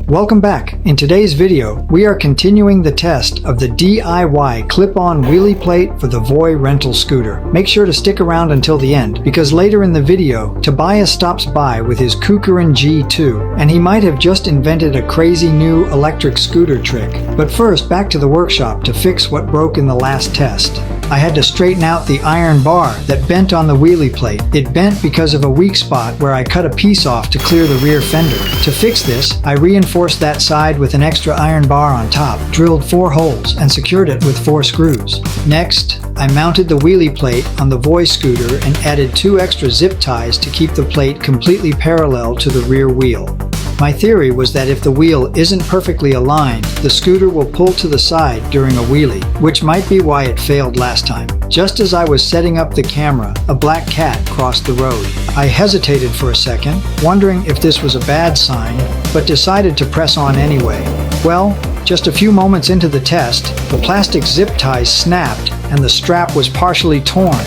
Welcome back. In today's video, we are continuing the test of the DIY clip-on wheelie plate for the Voi rental scooter. Make sure to stick around until the end, because later in the video, Tobias stops by with his KuKirin G2, and he might have just invented a crazy new electric scooter trick. But first, back to the workshop to fix what broke in the last test. I had to straighten out the iron bar that bent on the wheelie plate. It bent because of a weak spot where I cut a piece off to clear the rear fender. To fix this, I reinforced that side with an extra iron bar on top, drilled 4 holes, and secured it with 4 screws. Next, I mounted the wheelie plate on the Voi scooter and added 2 extra zip ties to keep the plate completely parallel to the rear wheel. My theory was that if the wheel isn't perfectly aligned, the scooter will pull to the side during a wheelie, which might be why it failed last time. Just as I was setting up the camera, a black cat crossed the road. I hesitated for a second, wondering if this was a bad sign, but decided to press on anyway. Well, just a few moments into the test, the plastic zip ties snapped and the strap was partially torn.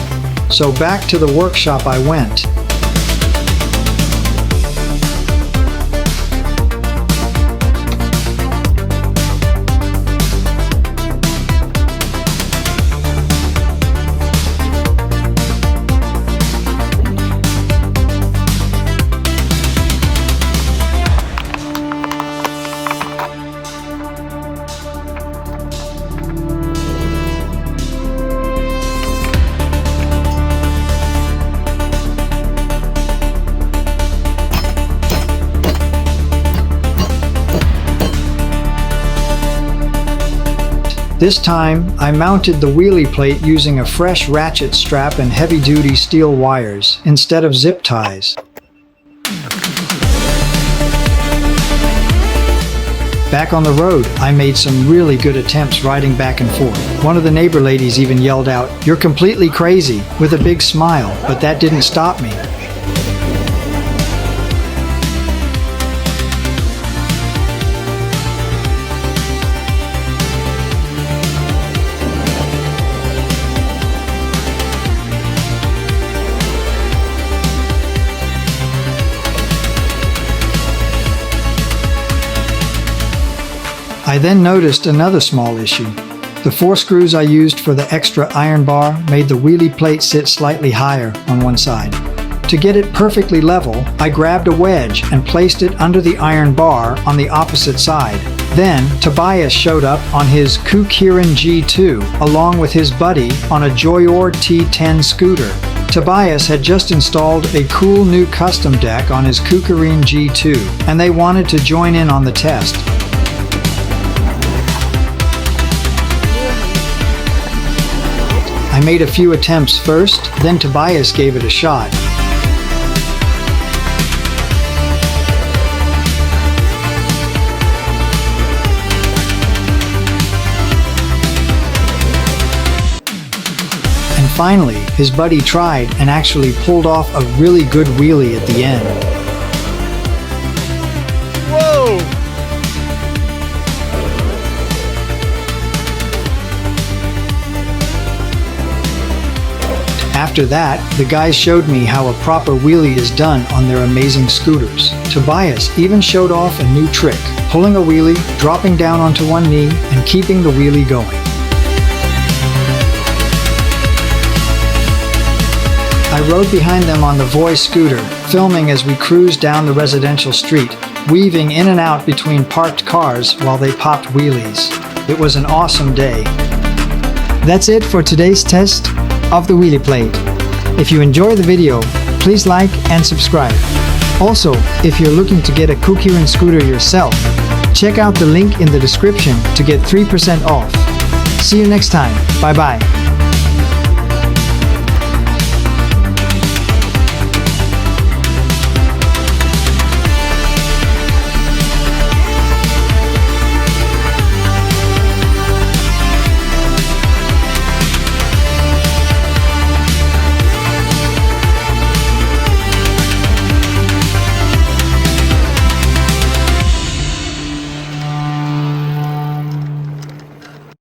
So back to the workshop I went. This time, I mounted the wheelie plate using a fresh ratchet strap and heavy-duty steel wires, instead of zip ties. Back on the road, I made some really good attempts riding back and forth. One of the neighbor ladies even yelled out, "You're completely crazy," with a big smile, but that didn't stop me. I then noticed another small issue. The 4 screws I used for the extra iron bar made the wheelie plate sit slightly higher on one side. To get it perfectly level, I grabbed a wedge and placed it under the iron bar on the opposite side. Then, Tobias showed up on his KuKirin G2, along with his buddy on a Joyor T10 scooter. Tobias had just installed a cool new custom deck on his KuKirin G2, and they wanted to join in on the test. I made a few attempts first, then Tobias gave it a shot. And finally, his buddy tried and actually pulled off a really good wheelie at the end. Whoa! After that, the guys showed me how a proper wheelie is done on their amazing scooters. Tobias even showed off a new trick, pulling a wheelie, dropping down onto one knee, and keeping the wheelie going. I rode behind them on the Voi scooter, filming as we cruised down the residential street, weaving in and out between parked cars while they popped wheelies. It was an awesome day. That's it for today's test of the wheelie plate. If you enjoy the video, please like and subscribe. Also, if you're looking to get a KuKirin scooter yourself, check out the link in the description to get 3% off. See you next time. Bye bye.